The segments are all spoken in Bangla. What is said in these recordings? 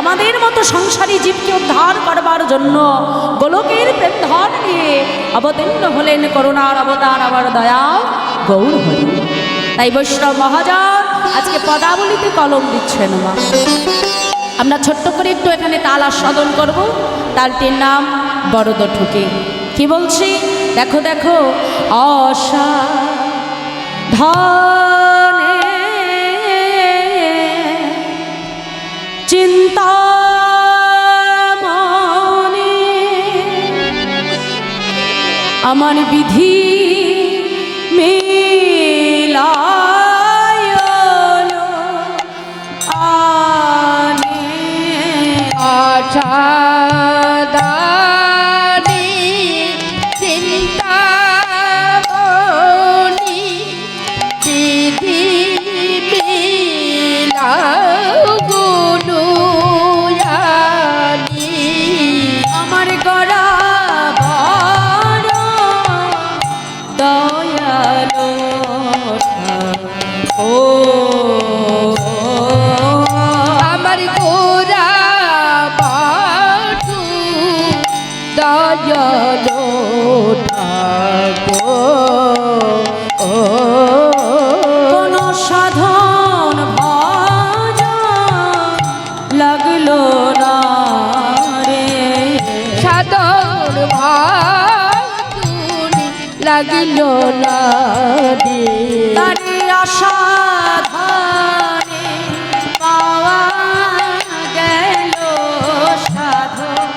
আমাদের মতো সংসারী জীবকে উদ্ধার করবার জন্য গোলকের প্রেম ধন নিয়ে অবতীর্ণ হলেন করুণার অবতার আমার দয়াল গৌর হরি। তাই বৈষ্ণব মহাজন আজকে পদাবলিতে কলম দিচ্ছেন মা। আমরা ছোট্ট করে একটু এখানে তাল আস্বাদন করব। তালটির নাম বরদ ঠুকে। কি বলছি দেখো দেখো অসাধনে চিন্তা মনে আমার বিধি মিলায় আনে অসাধনে চিন্তা মনে বিধি মিলায় আমার গড়া বড় দয়ালো ও আমার গোরা বাটু দয়ালো কোন সাধন ভজন লাগলো না রে সাধন ভাতুনি লাগিল না রে তারি অসাধনে পাওয়া গেল সাধন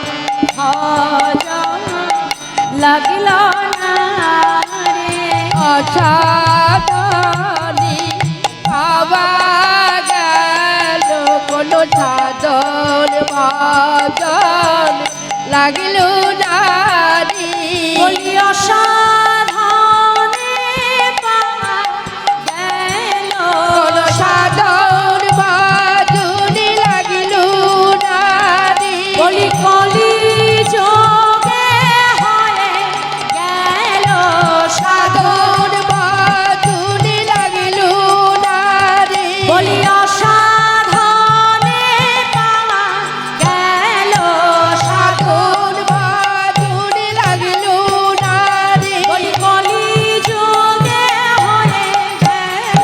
ভজন লাগিল না রে অসাধনে পাওয়া গেল কোন সাধন ভাজন লাগিল না রে বলি অসাধনে পাওয়া গেল কোন সাধন ভাজুনি লাগিল না রে বলি কলি যোগে হয়ে গেল সাধন সাধন ভাজুনি লাগিল না রে বলি অসাধনে পাওয়া গেল সাধন সাধন ভাজুনি লাগিল না রে বলি কলি যোগে হয়ে গেল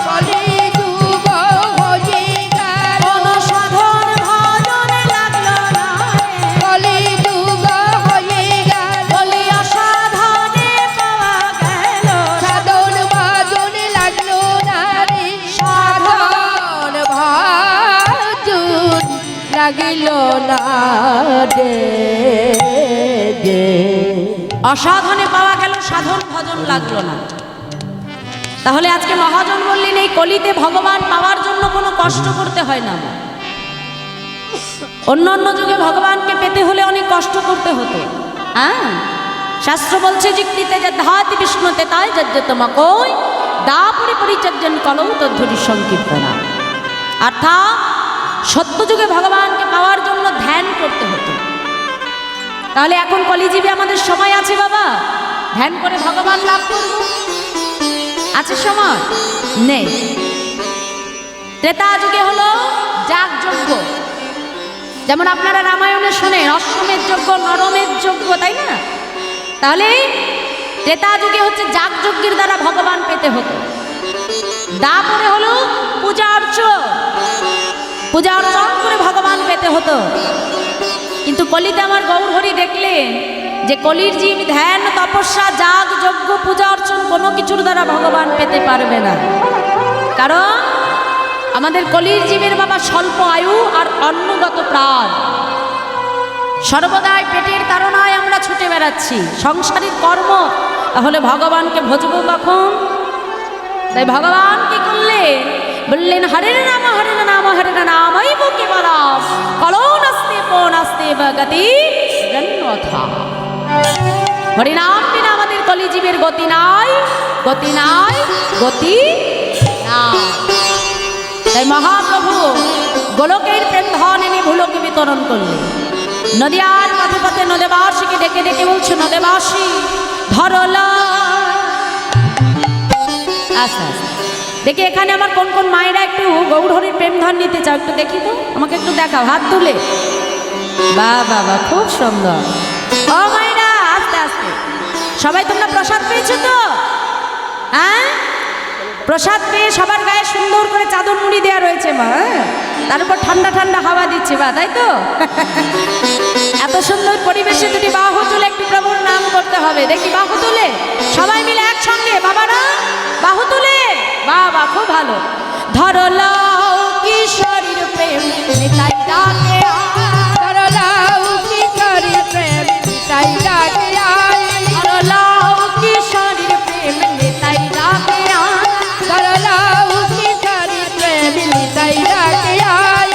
কলি যুগ হয়ে গেল কোন সাধন ভজন লাগলো না রে কলি যুগ হয়ে গেল বলি অসাধনে পাওয়া গেল সাধন ভাজুনি লাগলো না রে সাধন ভাজুন লাগিল না রে অসাধনে পাওয়া গেল সাধন ভজন লাগলো না। তাহলে আজকে মহাজন বললেন এই কলিতে ভগবান পাওয়ার জন্য কোনো কষ্ট করতে হয় না। অন্য অন্য যুগে ভগবানকে পেতে হলে অনেক কষ্ট করতে হতো। হ্যাঁ, শাস্ত্র বলছে জিজ্ঞিতে যে ধাতি বিষ্ণুতে তাই যজ্ঞ তোমা কই দাপরি পরিচর্যন কলৌ তদ্ধরি সংকীর্তনা। অর্থাৎ সত্যযুগে ভগবানকে পাওয়ার জন্য ধ্যান করতে হতো। তাহলে এখন কলিযুগে আমাদের সময় আছে বাবা ধ্যান করে ভগবান লাভ করব? আছে সময়? নেই। ত্রেতা যুগে হলো যাগযজ্ঞ, যেমন আপনারা রামায়ণে শোনেন অশ্বমেধ যজ্ঞ নরমেধ যজ্ঞ, তাই না? তাহলে ত্রেতা যুগে হচ্ছে যাগযজ্ঞের দ্বারা ভগবান পেতে হতো। দাপরে হলো পূজা অর্চন করে ভগবান পেতে হতো। কিন্তু কলিতে আমার গৌরহরি দেখলেন যে কলির জীব ধ্যান তপস্যা যাগ যজ্ঞ পূজা অর্চন কোনো কিছুর দ্বারা ভগবান পেতে পারবে না। কারণ আমাদের কলির জীবের বাবা স্বল্প আয়ু আর অন্নগত প্রাণ, সর্বদাই পেটের তাড়নায় আমরা ছুটে বেড়াচ্ছি সংসারের কর্ম। তাহলে ভগবানকে ভজবো কখন? তাই ভগবান কি করলেন? বললেন হরে নাম হরে নামই বুকে বলাম কলৌ নাস্তে পো নাস্তে গতি জন্মথা। হরিনাম বিনা আমাদের কলিজীবের গতি নাই, গতি নাই, গতি নাই। তাই মহাপ্রভু গোলকের প্রেম ধন এনে ভুলোকে বিতরণ করলেন। নদিয়ার পথে পথে নদেবাসীকে ডেকে ডেকে বলছে নদেবাসী ধরলা আস্তে আস্তে দেখি এখানে আমার কোন কোন মায়েরা একটু গৌর হরির প্রেম ধন নিতে চাও, একটু দেখি তো, আমাকে একটু দেখাও হাত তুলে। বাহ বাবা, খুব সুন্দর। ও মায়েরা, আস্তে আস্তে। সবাই তোমরা প্রসাদ পেয়েছো তো? হ্যাঁ, প্রসাদ পেয়ে সবার গায়ে সুন্দর করে চাদর মুড়ি দেওয়া রয়েছে মা, হ্যাঁ? তার উপর ঠান্ডা ঠান্ডা হাওয়া দিচ্ছে বা, তাই তো? এত সুন্দর পরিবেশে দুটি বাহু তুলে একটু প্রভুর নাম করতে হবে। দেখি বাহু তুলে সবাই মিলে একসঙ্গে, বাবারা বাহু তুলে। বাবা, খুব ভালো। ধরো লাও কিশোরীর প্রেম নিতাই ডাকে ধরো লাউ কিশোরীর প্রেম নিতাই ডাকে আয়। ধরো লাও কিশোরীর প্রেম নিতাই ডাকে ধরো লাউ কিশোরীর প্রেম নিতাই ডাকে আয়।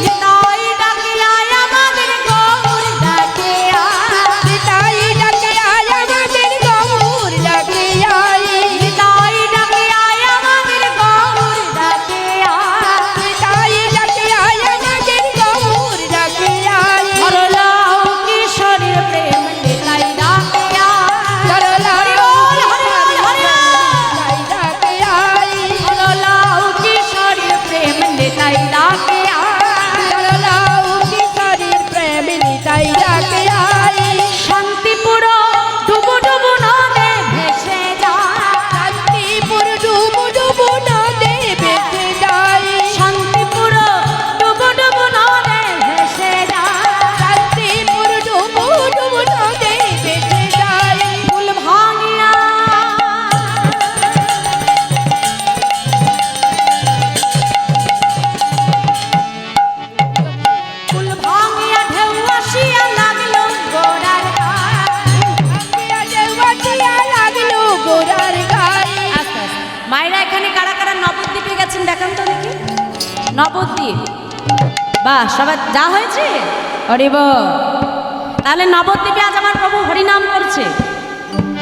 নিতাই ডাকে আয় আমাদের গৌর ডাকে নিতাই ডাকে আয় আমাদের গৌর ডাকে আয়। নিতাই ডাকে আয় আমাদের গৌর ডাকে নিতাই ডাকে আয় আমাদের গৌর ডাকে আয়। ধরো লাও কিশোরীর প্রেম নিতাই ডাকে ধরো লাউ হরি বল, হরি বল, হরি বল। নিতাই ডাকে আয়। ধরো লাও কিশোরীর প্রেম নিতাই ডাকে ধরো লাউ কিশোরীর প্রেম নিতাই ডাকে আয়। শান্তিপুর ডুবু ডুবু নদে ভেসে যায়, শান্তিপুর ডুবু ডুবু নদে ভেসে যায়। শান্তিপুর ডুবু ডুবু নদে ভেসে যায়, শান্তিপুর ডুবু ডুবু নদে ভেসে যায়। ফুল ভাঙিয়া ফুল ভাঙিয়া ঢেউ আসিয়া লাগলো গোড়ার গায়ে। বাজিয়া লাগলো গোরার গায়ে। আস্তে আস্তে। মায়েরা এখানে কারা কারা নবদ্বীপে গেছেন দেখান তো দেখি। নবদ্বীপ, বাহ, সবাই যা হয়েছে হরিব। তাহলে নবদ্বীপে আজ আমার প্রভু হরিনাম করছে।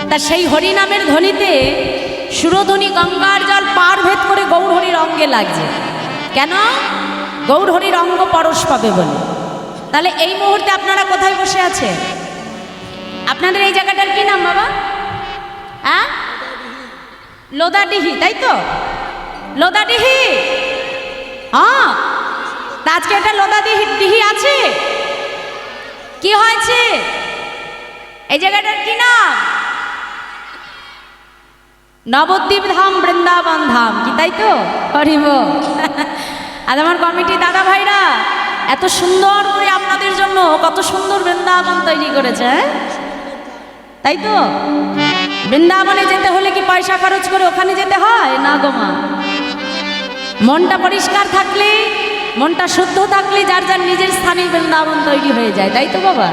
তা সেই হরিনামের ধ্বনিতে সুরধ্বনি গঙ্গার জল পার ভেদ করে গৌর হরির অঙ্গে লাগছে। কেন? গৌর হরির অঙ্গ পরশ পাবে বলে। তাহলে এই মুহূর্তে আপনারা কোথায় বসে আছে? আপনাদের এই জায়গাটার কি নাম বাবা? হ্যাঁ, লোদাডিহি, তাই তো? লোদাডিহি, হ্যাঁ। তা আজকে এটা লোদাডিহি ডিহি আছে, কি হয়েছে? এই জায়গাটার কি নাম? নবদ্বীপ ধাম, বৃন্দাবন ধাম, কি তাই তো? হরিব। আজ আমার কমিটি দাদা ভাইরা এত সুন্দর করে আপনাদের জন্য কত সুন্দর বৃন্দাবন তৈরি করেছে, হ্যাঁ? তাই তো? বৃন্দাবনে যেতে হলে কি পয়সা খরচ করে ওখানে যেতে হয়? না গো মা, মনটা পরিষ্কার থাকলে, মনটা শুদ্ধ থাকলে যার যার নিজের স্থানে বৃন্দাবন তৈরি হয়ে যায়, তাই তো বাবা?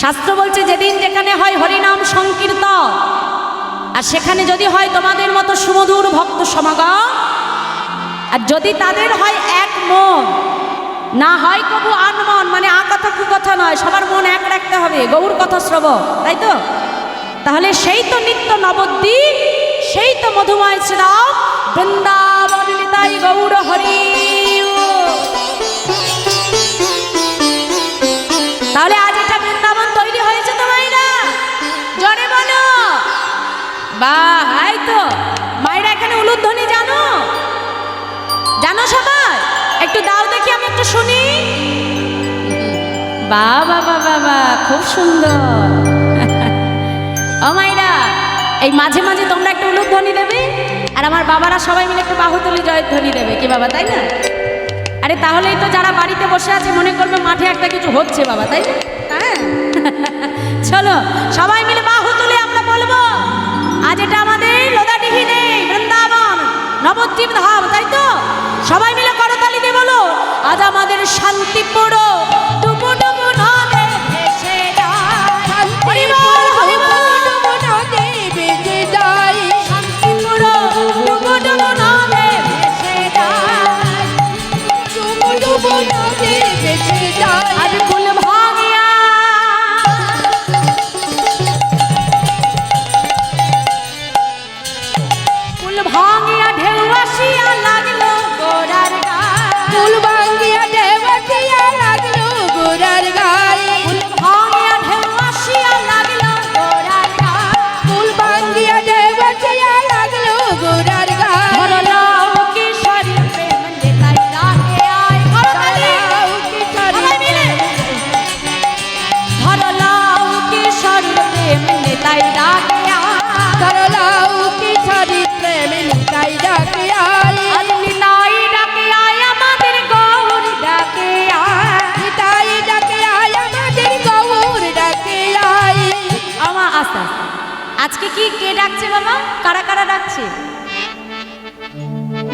শাস্ত্র বলছে যেদিন যেখানে হয় হরিনাম সংকীর্তন, আর সেখানে যদি হয় তোমাদের মতো সুমধুর ভক্ত সমাগম, আর যদি তাদের হয় এক মন, না হয় কবু আনমন, মানে আ কথা কু কথা নয়, সবার মন এক রাখতে হবে গৌর কথা শ্রবণ, তাই তো? তাহলে সেই তো নিত্য নবদ্বীপ, সেই তো মধুময় শ্রীরাম বৃন্দাবন নিতাই গৌর হরি। তাহলে আজ এটা বৃন্দাবন তৈরি হয়েছে তো মাইরা, জোরে বলো বাহ। এই তো মায়েরা এখানে উলুধ্বনি জানো? জানো সবাই? একটু দাও দেখি, আমি একটু শুনি। বাহ বাবা বাবা, খুব সুন্দর। ও মাইরা, এই মাঝে মাঝে তোমরা একটু উলুধ্বনি দেবে, আর আমার বাবারা সবাই মিলে একটু বাহুতলি জয়ধ্বনি দেবে, কি বাবা, তাই না? আরে তাহলেই তো যারা বাড়িতে বসে আছে মনে করবে মাঠে একটা কিছু হচ্ছে বাবা, তাই না? হ্যাঁ, চলো সবাই মিলে বাহু তুলে আমরা বলবো আজ এটা আমাদের লোদাডিহি নেই, বৃন্দাবন নবদ্বীপ ধাম, তাই তো? সবাই মিলে করতালি দিয়ে বলো আজ আমাদের শান্তিপুর ডুবু ডুবু নদে ভেসে যায়। হরি বল, হরি বল। ডুবু নদে ভেসে যায়। শান্তিপুর ডুবু ডুবু নদে ভেসে যায়। ডুবু ডুবু নদে ভেসে যায়। আজ ফুল ভাঙিয়া ফুল ভাঙিয়া ঢেউ আসিয়া লাগলো গোড়ার গায়ে। ফুল ভাঙ্গিয়া ঢেউ আসিয়া লাগলো নিতাই ডাকে আয়। সরলাও কিশোরী প্রেম নিতাই ডাকে আয়। আজ নিতাই ডাকে আয় আমাদের গৌর ডাকে আয়। নিতাই ডাকে আয় আমাদের গৌর ডাকে আয়। আমার আস্তে আস্তে আজকে কি কে ডাকছে বাবা? কারা কারা ডাকছে?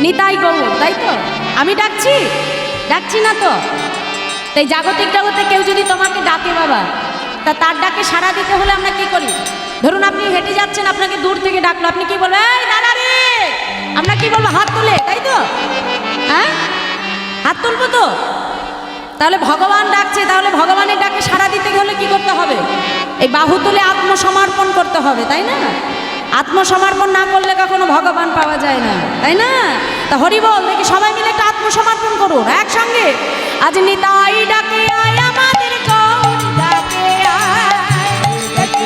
নিতাই গৌর, তাই তো? আমি ডাকছি? ডাকছি না তো? তাই জাগতিক জগতে কেউ যদি তোমাকে ডাকে বাবা, তা তার ডাকে সাড়া দিতে হলে আমরা কি করি? ধরুন আপনি হেঁটে যাচ্ছেন, আপনাকে দূর থেকে ডাকলো, আপনি কি বলবেন? এই দাদা রে! আমরা কি বলবো? হাত তুলে, তাই তো? হ্যাঁ, হাত তুলবো তো? তাহলে ভগবান ডাকছে, তাহলে ভগবানের ডাকে সাড়া দিতে হলে কি করতে হবে? এই বাহু তুলে আত্মসমর্পণ করতে হবে, তাই না? আত্মসমর্পণ না করলে কখনো ভগবান পাওয়া যায় না, তাই না? তা হরি বল দেখি, সবাই মিলে একটা আত্মসমর্পণ করুন একসঙ্গে। আজ নিতাই ডাকে আয় আমাদের গৌর ডাকে আয়।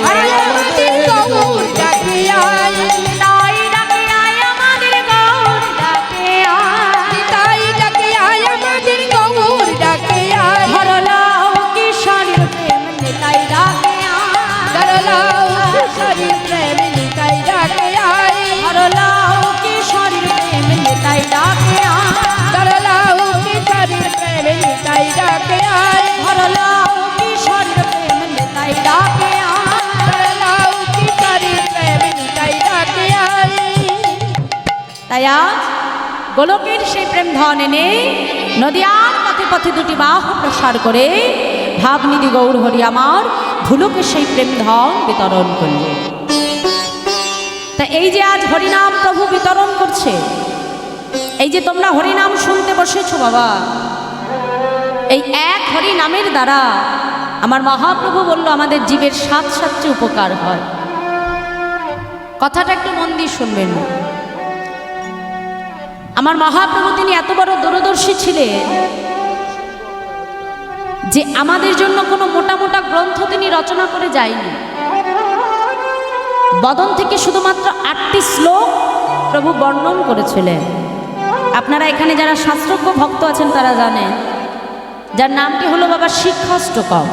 আয় আমাদের গৌর ডাকে আয়। নিতাই ডাকে আয় আমাদের গৌর ডাকে আয়। নিতাই ডাকে আয় আমাদের গৌর ডাকে আয়। হরলাও কিশোরীর প্রেম নিতাই ডাকে আয়। সরলাও কিশোরী প্রেম নিতাই ডাকে আয়। হরলাও কিশোরীর প্রেম নিতাই ডাকে আয়। সরলাও কিশোরী প্রেম নিতাই ডাকে আয়। হরলাও কিশোরীর প্রেম নিতাই ডাকে আয়। সরলাও কিশোরী প্রেম নিতাই ডাকে আয়। তাই আজ গোলকের সেই প্রেম ধন এনে নদিয়ার পথে পথে দুটি বাহ প্রসার করে ভাবনিধি গৌর হরি আমার ভুলোকে সেই প্রেম ধন বিতরণ করলে। তা এই যে আজ হরিনাম প্রভু বিতরণ করছে, এই যে তোমরা হরিনাম শুনতে বসেছো বাবা, এই এক হরিনামের দ্বারা আমার মহাপ্রভু বলল আমাদের জীবের সাত সাতটি উপকার হয়। কথাটা একটু মন দিয়ে শুনবেন। আমার মহাপ্রভু তিনি এত বড় দূরদর্শী ছিলেন যে আমাদের জন্য কোনো মোটা মোটা গ্রন্থ তিনি রচনা করে যায়নি। বদন থেকে শুধুমাত্র 8টি শ্লোক প্রভু বর্ণন করেছিলেন। আপনারা এখানে যারা শাস্ত্রজ্ঞ ভক্ত আছেন তারা জানেন, যার নামটি হলো বাবা শিক্ষাষ্টকম।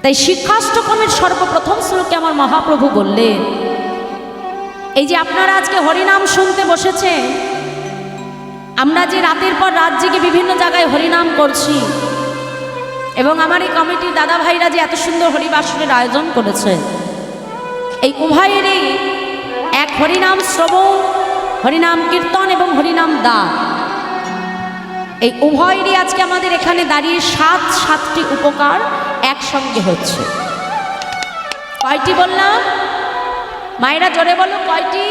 তাই শিক্ষাষ্টকমের সর্বপ্রথম শ্লোকে আমার মহাপ্রভু বললেন, এই যে আপনারা আজকে হরিনাম শুনতে বসেছেন, আমরা যে রাতের পর রাত জেগে বিভিন্ন জায়গায় হরিনাম করছি, এবং আমার এই কমিটির দাদা ভাইরা যে এত সুন্দর হরিবাসরের আয়োজন করেছে, এই উভয়েরই এক হরিনাম শ্রবণ, হরিনাম কীর্তন এবং হরিনাম দান, এই উভয়েরই আজকে আমাদের এখানে দাঁড়িয়ে সাতটি উপকার একসঙ্গে হচ্ছে। কয়টি বললাম? মায়েরা জোরে বলো, কয়টি?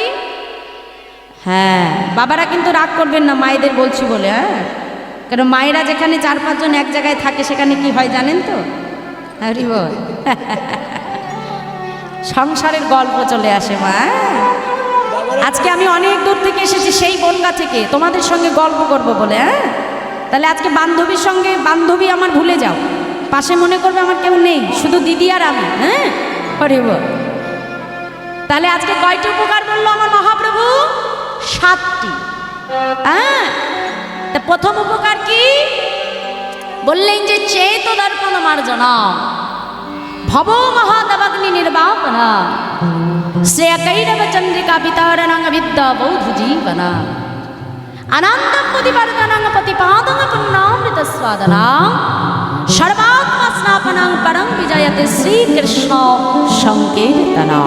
হ্যাঁ, বাবারা কিন্তু রাগ করবেন না মায়েদের বলছি বলে, হ্যাঁ, কারণ মায়েরা যেখানে 4-5 জন এক জায়গায় থাকে সেখানে কি হয় জানেন তো? হরি বল। সংসারের গল্প চলে আসে মা। আজকে আমি অনেক দূর থেকে এসেছি, সেই বনগা থেকে, তোমাদের সঙ্গে গল্প করব বলে। হ্যাঁ, তাহলে আজকে বান্ধবীর সঙ্গে বান্ধবী আমার ভুলে যাও, পাশে মনে করবে আমার কেউ নেই, শুধু দিদি আর আমি। হ্যাঁ, হরি বল। তাহলে আজকে কয়টি উপকার বললো আমার মহাপ্রভু? 7টি। হ্যাঁ, তা প্রথম উপকার কি বললেন? যে চেত দর্পণ মার্জনা, ভব মহাদবাগ্নি নির্বাপনা, শ্রেয় কৈরব চন্দ্রিকা বিতারণং বিদ্যা বৌধ জীবনা, আনন্দম প্রতিপাদনং প্রতিপাদং পুণ্যামৃত স্বাদনা, সর্বাত্মা স্নাপনং পরং বিজয়তে শ্রীকৃষ্ণ সংকীর্তনা।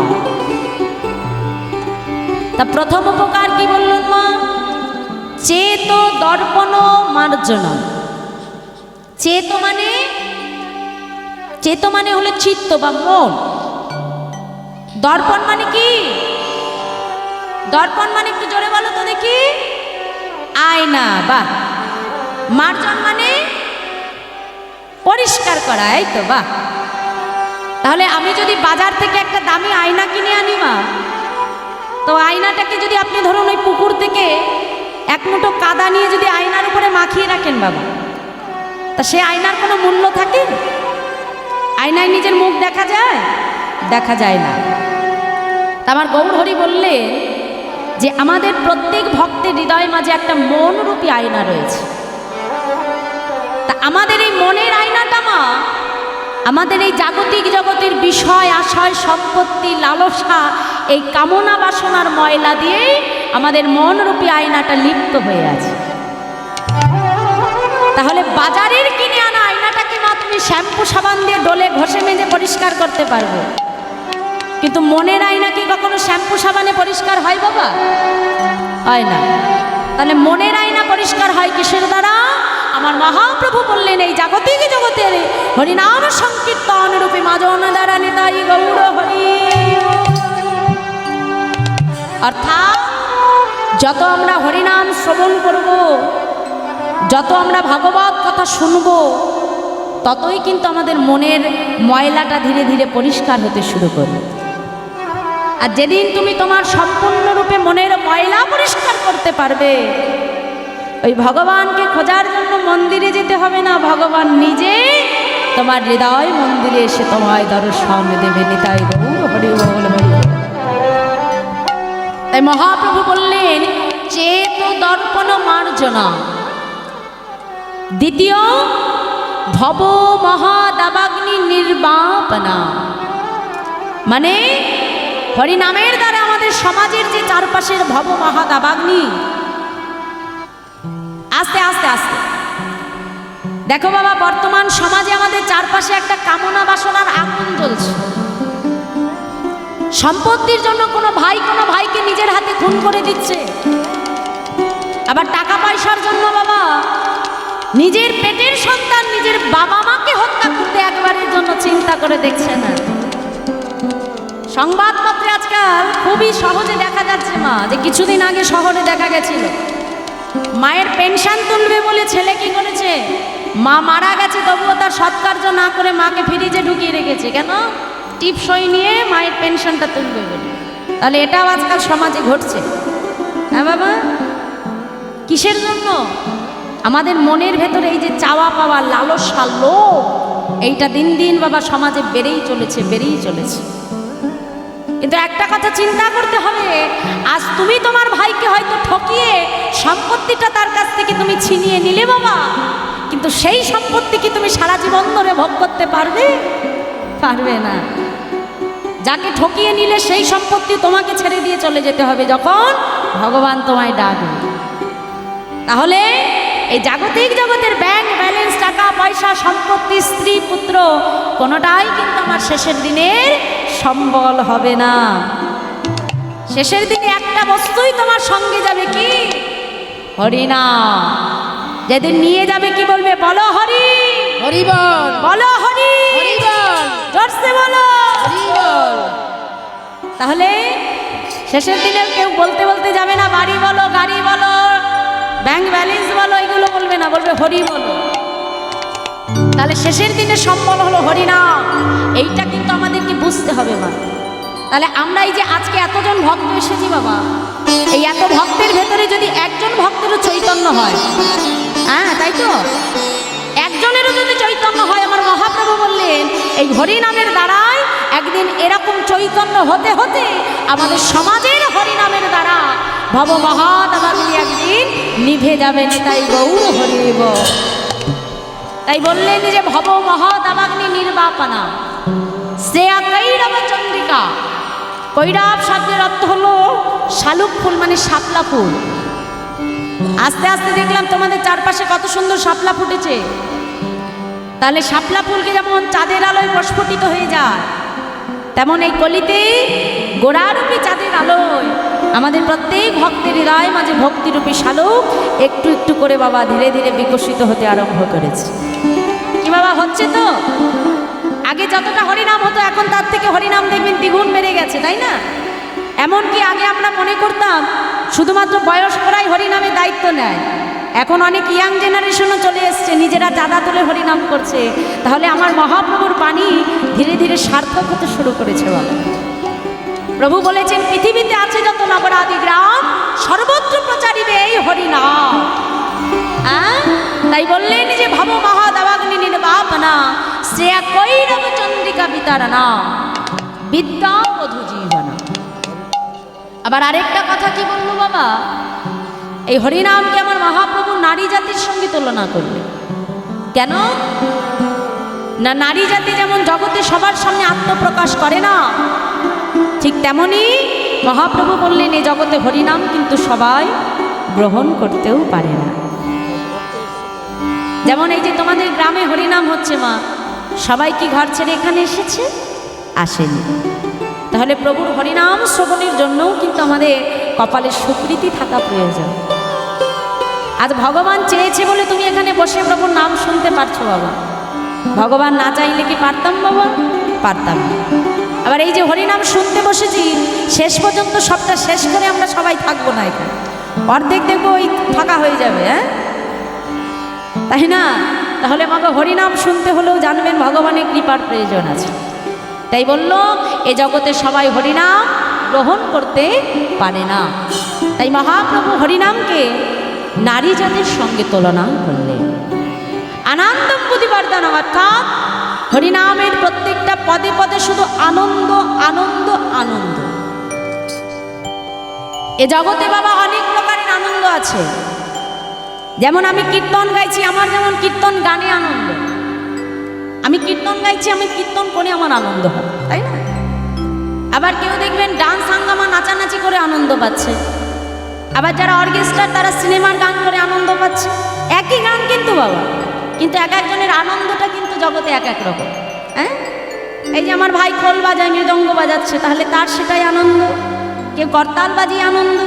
তা প্রথম উপকার কি বললেন মা? চেত দর্পণ মার্জন। চেত মানে হলো চিত্ত বা মন। দর্পণ মানে কি? দর্পণ মানে একটু জোরে বলো তো দেখি। আয়না। বাহ। মার্জন মানে পরিষ্কার করা, এই তো, বাহ। তাহলে আমি যদি বাজার থেকে একটা দামি আয়না কিনে আনি মা, তো আয়নাটাকে যদি আপনি ধরুন ওই পুকুর থেকে এক মুঠো কাদা নিয়ে যদি আয়নার উপরে মাখিয়ে রাখেন বাবা, তা সে আয়নার কোনো মূল্য থাকে? আয়নায় নিজের মুখ দেখা যায়? দেখা যায় না। তা আমার গৌরহরি বললে যে আমাদের প্রত্যেক ভক্তের হৃদয় মাঝে একটা মনরূপী আয়না রয়েছে। তা আমাদের এই মনের আয়নাটা মা আমাদের এই জাগতিক জগতের বিষয় আশয় সম্পত্তি লালসা এই কামনা বাসনার ময়লা দিয়ে আমাদের মনরূপী আয়নাটা লিপ্ত হয়ে আছে। তাহলে বাজারের কিনে আনা আয়নাটাকে মা তুমি শ্যাম্পু সাবান দিয়ে ডলে ঘষে মেজে পরিষ্কার করতে পারবে, কিন্তু মনের আয়না কি কখনো শ্যাম্পু সাবানে পরিষ্কার হয় বাবা? হয় না। তাহলে মনের আয়না পরিষ্কার হয় কিসের দ্বারা? আমার মহাপ্রভু বললেন এই জাগতিক জগতের হরিনাম সংকীর্তন রূপে মাজন দ্বারা নিতাই গৌর হরি। অর্থাৎ যত আমরা হরিনাম শ্রবণ করব, যত আমরা ভাগবত কথা শুনব, ততই কিন্তু আমাদের মনের ময়লাটা ধীরে ধীরে পরিষ্কার হতে শুরু করবে। আর যেদিন তুমি তোমার সম্পূর্ণরূপে মনের ময়লা পরিষ্কার করতে পারবে, ওই ভগবানকে খোঁজার জন্য মন্দিরে যেতে হবে না, ভগবান নিজে তোমার হৃদয় মন্দিরে এসে তোমায় দর্শন দেবে। নিতাই গৌর হরি বল হরি। তাই মহাপ্রভু বললেন চেত দর্পণ মার্জনা। দ্বিতীয় ভব মহাদাবাগ্নি নির্বাপনা, মানে হরিনামের দ্বারা আমাদের সমাজের যে চারপাশের ভব মহাদাবাগ্নি আস্তে আস্তে আস্তে দেখো বাবা, বর্তমান সমাজে আমাদের চারপাশে একটা কামনা বাসনার আগুন জ্বলছে। সম্পত্তির জন্য কোনো ভাইকে নিজের হাতে খুন করে দিচ্ছে, আবার টাকা পয়সার জন্য বাবা নিজের পেটের সন্তান নিজের বাবা মাকে হত্যা করতে একবারের জন্য চিন্তা করে দেখছে না। সংবাদপত্রে আজকাল খুবই সহজে দেখা যাচ্ছে মা, যে কিছুদিন আগে শহরে দেখা গেছিল মায়ের পেনশন তুলবে বলে ছেলে কি করেছে, মা মারা গেছে তবুও তার সৎকার্য না করে মাকে ফ্রিজে ঢুকিয়ে রেখেছে। কেন? টিপসই নিয়ে মায়ের পেনশনটা তুলবে বলে। তাহলে এটাও আজকাল সমাজে ঘটছে। হ্যাঁ বাবা, কিসের জন্য? আমাদের মনের ভেতরে এই যে চাওয়া পাওয়া লালসা লোভ, এইটা দিন দিন বাবা সমাজে বেড়েই চলেছে। কিন্তু একটা কথা চিন্তা করতে হবে, আজ তুমি তোমার ভাইকে হয়তো ঠকিয়ে সম্পত্তিটা তার কাছ থেকে তুমি ছিনিয়ে নিলে বাবা, কিন্তু সেই সম্পত্তি কি তুমি সারা জীবন ধরে ভোগ করতে পারবে? পারবে না। যাকে ঠকিয়ে নিলে সেই সম্পত্তি তোমাকে ছেড়ে দিয়ে চলে যেতে হবে যখন ভগবান তোমায় ডাকবে। তাহলে এই জাগতিক জগতের ব্যাংক ব্যালেন্স, টাকা পয়সা, সম্পত্তি, স্ত্রী পুত্র কোনোটাই কিন্তু আমার শেষের দিনের সম্বল হবে না। শেষের দিনে একটা বস্তুই তোমার সঙ্গে যাবে, কি? হরিনাম। যেদিন নিয়ে যাবে কি বলবে? বলো হরি হরি বল, বলো হরি হরি বল, জোরসে বলো হরি বল। তাহলে শেষের দিনে কেউ বলতে বলতে যাবে না বাড়ি বলো, গাড়ি বলো, ব্যাংক ব্যালেন্স বলো, এগুলো বলবে না, বলবে হরি বলো। তাহলে শেষের দিনে সম্বল হলো হরিনাম। এইটা কিন্তু আমাদেরকে বুঝতে হবে মা। তাহলে আমরা এই যে আজকে এতজন ভক্ত এসেছি বাবা, এই এত ভক্তের ভেতরে যদি একজন ভক্তেরও চৈতন্য হয়, হ্যাঁ তাই তো, একজনেরও যদি চৈতন্য হয়, আমার মহাপ্রভু বললেন এই হরিনামের দ্বারাই একদিন এরকম চৈতন্য হতে হতে আমাদের সমাজের হরিনামের দ্বারা ভব মহাদাবাগ্নি একদিন নিভে যাবে। তাই গৌর হরিব। তাই বললেন যে ভব মহাদাবাগ্নি নির্বাপনা শ্রেয়া কৈরব চন্দ্রিকা। কৈরব শব্দের অর্থ হলো শালুক ফুল, মানে শাপলা ফুল। আস্তে আস্তে দেখলাম তোমাদের চারপাশে কত সুন্দর শাপলা ফুটেছে। তাহলে শাপলা ফুলকে যেমন চাঁদের আলোয় প্রস্ফুটিত হয়ে যায়, তেমন এই কলিতে গোড়ারূপী চাঁদের আলোয় আমাদের প্রত্যেক ভক্তের হৃদয় মাঝে ভক্তিরূপী শালুক একটু একটু করে বাবা ধীরে ধীরে বিকশিত হতে আরম্ভ করেছে। কি বাবা হচ্ছে তো? আগে যতটা হরিনাম হতো এখন তার থেকে হরিনাম দেখবেন দ্বিগুণ বেড়ে গেছে, তাই না? এমনকি আগে আমরা মনে করতাম শুধুমাত্র বয়স্করাই হরিনামের দায়িত্ব নেয়, এখন অনেক ইয়াং জেনারেশনও চলে এসছে, নিজেরা চাঁদা তুলে হরিনাম করছে। তাহলে আমার মহাপ্রভুর বাণী ধীরে ধীরে সার্থক হতে শুরু করেছে বাবা। প্রভু বলেছেন পৃথিবীতে আছে যত নগরাদি গ্রাম, সর্বত্র প্রচারিবে এই হরিনাম। তাই বললেন যে ভব মহাদাবাগ্নি নির্বাপনা শ্রেয়া কৈরব চন্দ্রিকা বিতারণা বিদ্যা বধূ জীবনা। আবার আরেকটা কথা কি বলবো বাবা, এই হরিনামকে আমার মহাপ্রভু নারী জাতির সঙ্গে তুলনা করলেন। কেন? না নারী জাতি যেমন জগতে সবার সামনে আত্মপ্রকাশ করে না, ঠিক তেমনি মহাপ্রভু বললেন এ জগতে হরিনাম কিন্তু সবাই গ্রহণ করতেও পারে না। যেমন এই যে তোমাদের গ্রামে হরিনাম হচ্ছে মা, সবাই কি ঘর ছেড়ে এখানে এসেছে? আসেনি। তাহলে প্রভুর হরিনাম শ্রবণের জন্যও কিন্তু আমাদের কপালে সুকৃতি থাকা প্রয়োজন। আজ ভগবান চেয়েছে বলে তুমি এখানে বসে প্রভুর নাম শুনতে পারছো বাবা। ভগবান না চাইলে কি পারতাম বাবা? পারতাম না। আবার এই যে হরিনাম শুনতে বসেছি, শেষ পর্যন্ত সবটা শেষ করে আমরা সবাই থাকবো না এখানে, অর্ধেক দেখবো ওই ফাঁকা হয়ে যাবে, হ্যাঁ তাই না? তাহলে আমাকে হরিনাম শুনতে হলেও জানবেন ভগবানের কৃপার প্রয়োজন আছে। তাই বলল এ জগতে সবাই হরিনাম গ্রহণ করতে পারে না। তাই মহাপ্রভু হরিনামকে নারী জাতির সঙ্গে তুলনা করলেন। আনন্দম বুদ্ধিবর্ধন, অর্থাৎ হরিনামের প্রত্যেকটা পদে পদে শুধু আনন্দ আনন্দ আনন্দ। এ জগতে বাবা অনেক প্রকারের আনন্দ আছে। যেমন আমি কীর্তন গাইছি, আমার যেমন কীর্তন গানে আনন্দ। আমি কীর্তন গাইছি, আমি কীর্তন করে আমার আনন্দ হয়, তাই না? আবার কেউ দেখবেন ডান্স হাঙ্গামা নাচানাচি করে আনন্দ পাচ্ছে। আবার যারা অর্কেস্ট্রার তারা সিনেমার গান করে আনন্দ পাচ্ছে। একই গান কিন্তু বাবা, কিন্তু এক একজনের আনন্দটা কিন্তু জগতে এক এক রকম। হ্যাঁ, এই যে আমার ভাই খোল বাজায়, মৃদঙ্গ বাজাচ্ছে, তাহলে তার সেটাই আনন্দ। কেউ করতাল বাজিয়ে আনন্দ,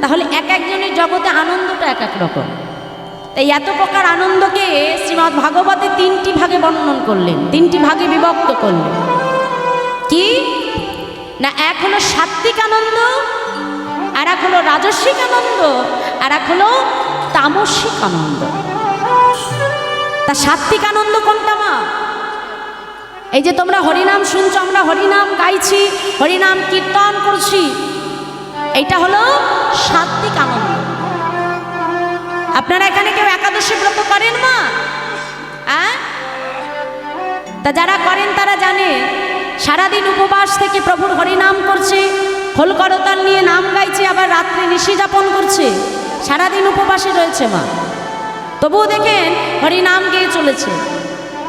তাহলে এক একজনের জগতে আনন্দটা এক এক রকম। তাই এত প্রকার আনন্দকে শ্রীমদ্ ভাগবতে তিনটি ভাগে বর্ণন করলেন, তিনটি ভাগে বিভক্ত করলেন। কি না, এক হলো সাত্ত্বিক আনন্দ, আর এক হলো রাজস্বিক আনন্দ, আর এক হলো তামসিক আনন্দ। তা সাত্ত্বিক আনন্দ কোনটা মা? এই যে তোমরা হরিনাম শুনছো, আমরা হরিনাম গাইছি, হরিনাম কীর্তন করছি, এইটা হলো সাত্ত্বিক আনন্দ। আপনারা এখানে কেউ একাদশী ব্রত করেন মা? তা যারা করেন তারা জানে সারাদিন উপবাস থেকে প্রভুর হরিনাম করছে, খোল করতাল নিয়ে নাম গাইছে, আবার রাত্রে নিশি যাপন করছে, সারাদিন উপবাসে রয়েছে মা, তবুও দেখেন হরিনাম গেয়ে চলেছে।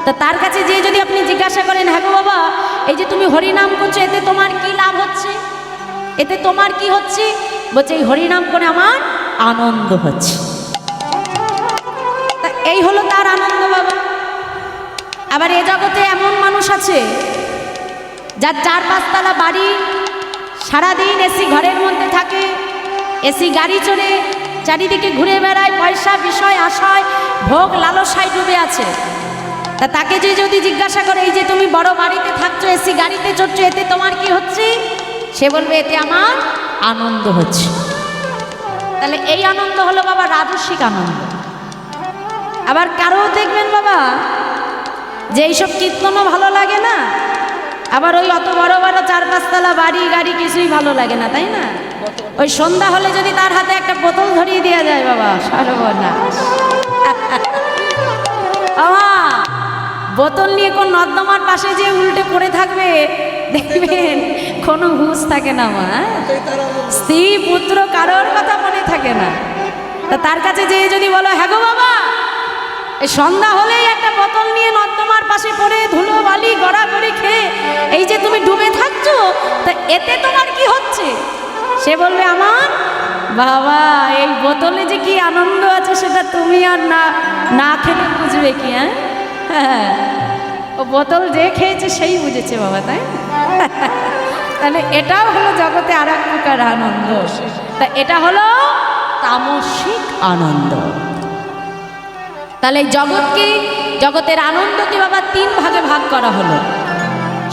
তা তার কাছে যেয়ে যদি আপনি জিজ্ঞাসা করেন, হ্যাঁ গো বাবা এই যে তুমি হরিনাম করছো, এতে তোমার কি লাভ হচ্ছে, এতে তোমার কি হচ্ছে? বলছে এই হরিনাম করে আমার আনন্দ হচ্ছে। তা এই হলো তার আনন্দ বাবা। আবার এ জগতে এমন মানুষ আছে যার 4-5 তলা বাড়ি, সারাদিন এসি ঘরের মধ্যে থাকে, এসি গাড়ি চড়ে চারিদিকে ঘুরে বেড়ায়, পয়সা বিষয় আশায় ভোগ লালসায় ডুবে আছে। তা তাকে যে যদি জিজ্ঞাসা করে এই যে তুমি বড় বাড়িতে থাকছো, এসি গাড়িতে চড়ছো, এতে তোমার কি হচ্ছে? সে বলবে এতে আমার আনন্দ হচ্ছে। তাহলে এই আনন্দ হলো বাবা রাজস্বিক আনন্দ। আবার কারো দেখবেন বাবা যে এইসব কীর্তনও ভালো লাগে না, আবার ওই অত বড় বড় 4-5 তলা বাড়ি গাড়ি কিছুই ভালো লাগে না, তাই না? ওই সন্ধ্যা হলে যদি তার হাতে একটা বোতল ধরিয়ে দেওয়া যায় বাবা, সর্বনাশ। বোতল নিয়ে কোন নর্দমার পাশে যে উল্টে পড়ে থাকবে, দেখবেন কোনো হুঁশ থাকে না মা। স্ত্রী পুত্র কারোর কথা মনে থাকে না। তা তার কাছে যে যদি বলো, হ্যাঁ গো বাবা এই সন্ধ্যা হলেই একটা বোতল নিয়ে নর্দমার পাশে পড়ে ধুলো বালি গড়াগড়ি খেয়ে এই যে তুমি ডুবে থাকছো, তা এতে তোমার কি হচ্ছে? সে বলবে আমার বাবা এই বোতলে যে কি আনন্দ আছে সেটা তুমি আর না খেলে বুঝবে কি? হ্যাঁ, ও বোতল যে খেয়েছে সেই বুঝেছে বাবা, তাই না? তাহলে এটাও হলো জগতে আর এক প্রকার আনন্দ। তা এটা হলো তামসিক আনন্দ। তাহলে জগৎকে, জগতের আনন্দকে বাবা 3 ভাগে ভাগ করা হলো,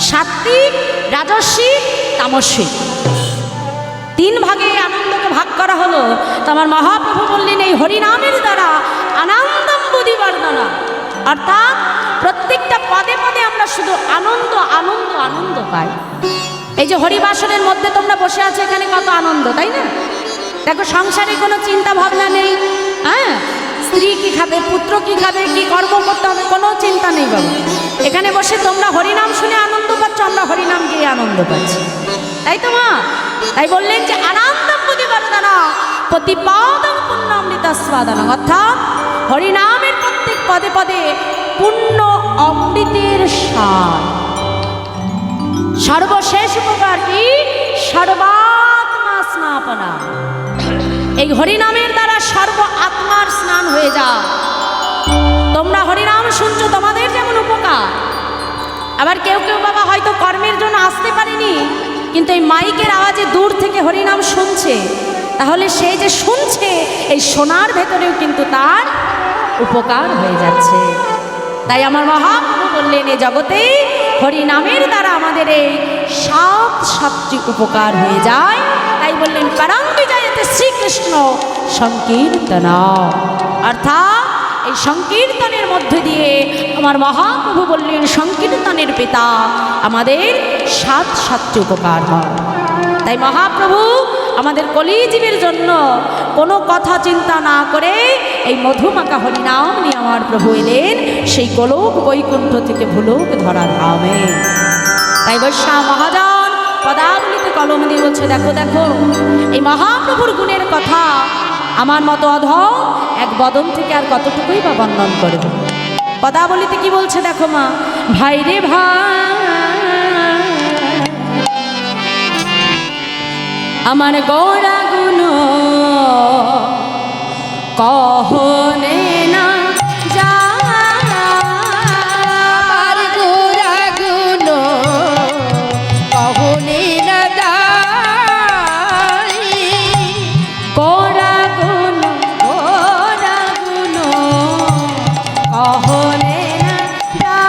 সাত্ত্বিক, রাজস্বিক, তামসিক। 3 ভাগে আনন্দকে ভাগ করা হলো। তো আমার মহাপ্রভু বললেন এই হরিনামের দ্বারা আনন্দম বুদ্ধিবর্ধনা, অর্থাৎ প্রত্যেকটা পদে পদে আমরা শুধু আনন্দ আনন্দ আনন্দ পাই। এই যে হরিবাসনের মধ্যে তোমরা বসে আছো, এখানে কত আনন্দ, তাই না? দেখো সংসারে কোনো চিন্তা ভাবনা নেই। হ্যাঁ, স্ত্রী কি খাবে, পুত্র কি খাবে, কি কর্ম করতে হবে, কোনো চিন্তা নেই বাবা। এখানে বসে তোমরা হরিনাম শুনে আনন্দ পাচ্ছ, আমরা হরিনাম গিয়ে আনন্দ পাচ্ছি, তাই তো মা? তাই বললেন যে আনন্দম বুদ্ধিবর্ধনা প্রতিপাদং পুণ্যামৃতাস্বাদনং, অর্থাৎ হরিনামের প্রত্যেক পদে পদে পুণ্য অমৃতের সার। সর্বশেষ উপকার কি? সর্বাত্মা স্নাপনা। এই হরিনামের দ্বারা সর্ব আত্মার স্নান হয়ে যায়। তোমরা হরিনাম শুনছো, তোমাদের যেমন উপকার, আবার কেউ কেউ বাবা হয়তো কর্মের জন্য আসতে পারেনি, কিন্তু এই মাইকের আওয়াজে দূর থেকে হরিনাম শুনছে, তাহলে সে যে শুনছে এই শোনার ভেতরেও কিন্তু তার উপকার হয়ে যাচ্ছে। তাই আমার মহাপ্রভু বললেন, এ জগতে হরিনামের দ্বারা আমাদের এই সাত্বিক উপকার হয়ে যায়। তাই বললেন পরম বিজয়তে শ্রীকৃষ্ণ সংকীর্তন, অর্থাৎ এই সংকীর্তনের মধ্যে দিয়ে আমার মহাপ্রভু বললেন সংকীর্তনের পিতা আমাদের সাত্বিক উপকার হয়। তাই মহাপ্রভু আমাদের কলিজীবের জন্য কোনো কথা চিন্তা না করে এই মধুমাখা হরিনাম নিয়ে আমার প্রভু এলেন সেই গোলক বৈকুণ্ঠ থেকে ভুলোক ধরা ধামে। তাই বৈশা মহাজন পদাবলিতে কলম দিয়ে বলছে, দেখো দেখো এই মহাপ্রভুর গুণের কথা আমার মতো অধম এক বদন থেকে আর কতটুকুই বা বর্ণন করবে। পদাবলিতে কি বলছে দেখো মা, ভাই রে ভাই আমার গৌরা গুণ কহনে না আমার গোরা গুণ কহনে না যায়। গৌরা গুণ কহনে না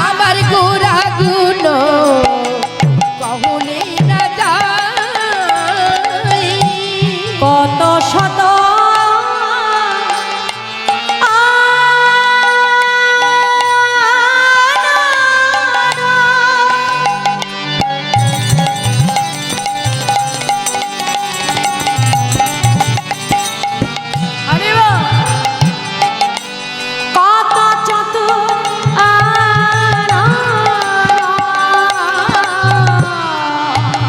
আমার গোরা গুণ কহনে না যায়। কত শত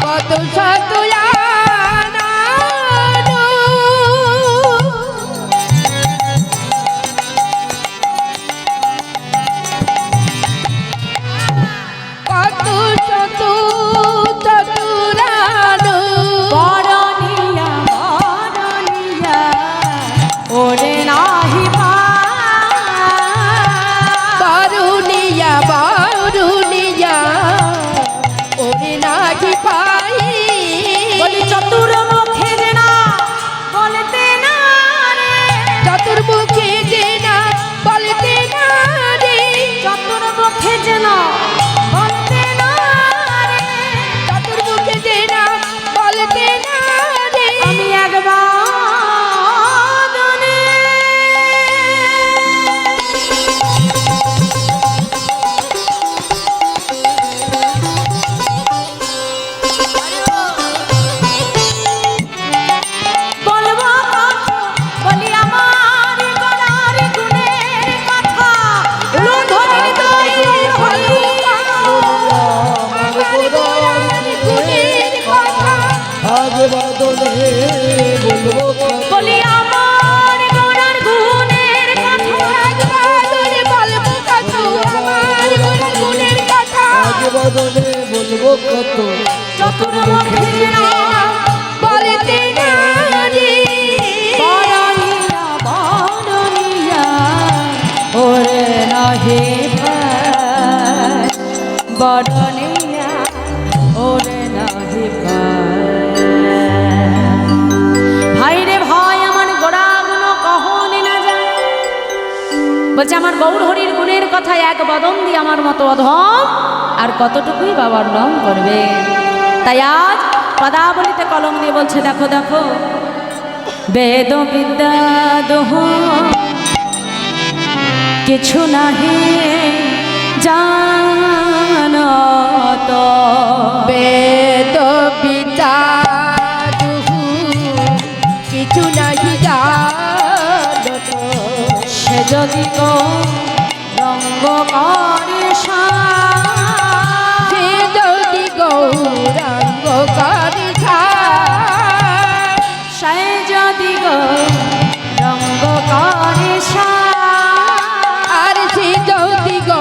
কত সতুয়ানো কত চতুরানো বরণিয়া বরণিয়া ওরে নাহি বারুনিয়া বারুনিয়া ওরে নাহি পাই। বলি চতুর মুখে যে না বলতে না রে, চতুর্মুখী যে না বলতে না রে, চতুর মুখে যে না বলতে না রে, চতুর্মুখী যে না বলতে না রে। আমি একবার বলি আমার গোড়ার গুণের কথা, বলবো কত আমার গুণের কথা। বলবো কত চতুর মুখে যে না বলতে না রে, বরণিয়া বরণিয়া ওরে নাহি ভাই, বরণিয়া ওরে নাহি ভাই রে ভাই আমার গোড়া গুণ কহনে না যায়। বলছে আমার গৌর হরির গুণের কথা এক বদন দিয়ে আমার মতো অধম আর কতটুকুই বাবার নাম করবে। তাই আজ পদাবলিতে কলম দিয়ে বলছে, দেখো দেখো বেদ বিদ্যা দোহ কিছু নাহি জানত, বেদ বিদ্যা দুহু কিছু নাহি জানত। সে যদি গো রঙ্গ করে সে যদি গৌরাঙ্গ করে সে যদি গো রঙ্গ করে আর সে যদি গৌরাঙ্গ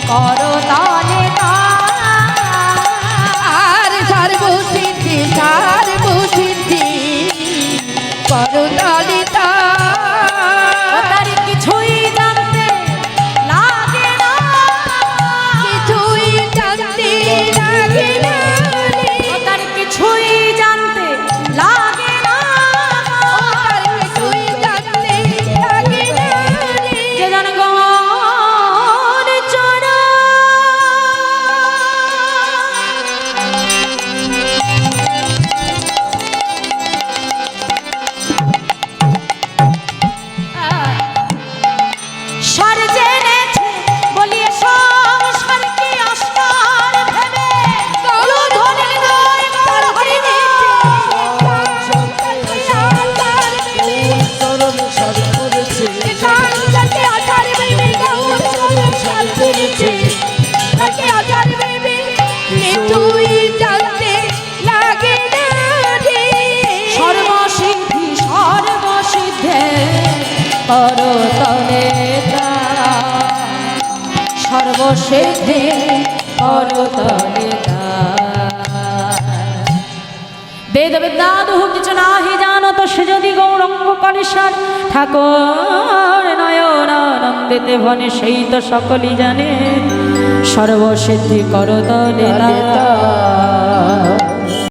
করতলে আর সর্বসিদ্ধি সর্বসিদ্ধি করতলে তার কিছুই জানতে লাগে না, কিছুই জানতে লাগে না রে। তার কিছুই জানতে লাগে না, তার কিছুই জানতে লাগে না রে। যে জন গৌর চরণ সর জেনেছে বলিয়ে সংসারকে অস্কার ভেবে গৌর ধনে নয় গৌর হরিণে চরণে সাজ করেছে সংসারকে আধার ভেবে গৌর সংসার করেছে। তাকে আধার ভেবে কিছুই জানতে লাগে না রে। সর্বসিদ্ধি সর্বসিদ্ধে করতলে সর্বসিদ্ধে করতলে বেদ বিদ্যাদুহ কিছু নাহি জানত, সে যদি গৌরঙ্গ কলেশ্বর ঠাকুর নয়নানন্দিতে ভনে সেই তো সকলই জানে। সর্বসিদ্ধি করতলে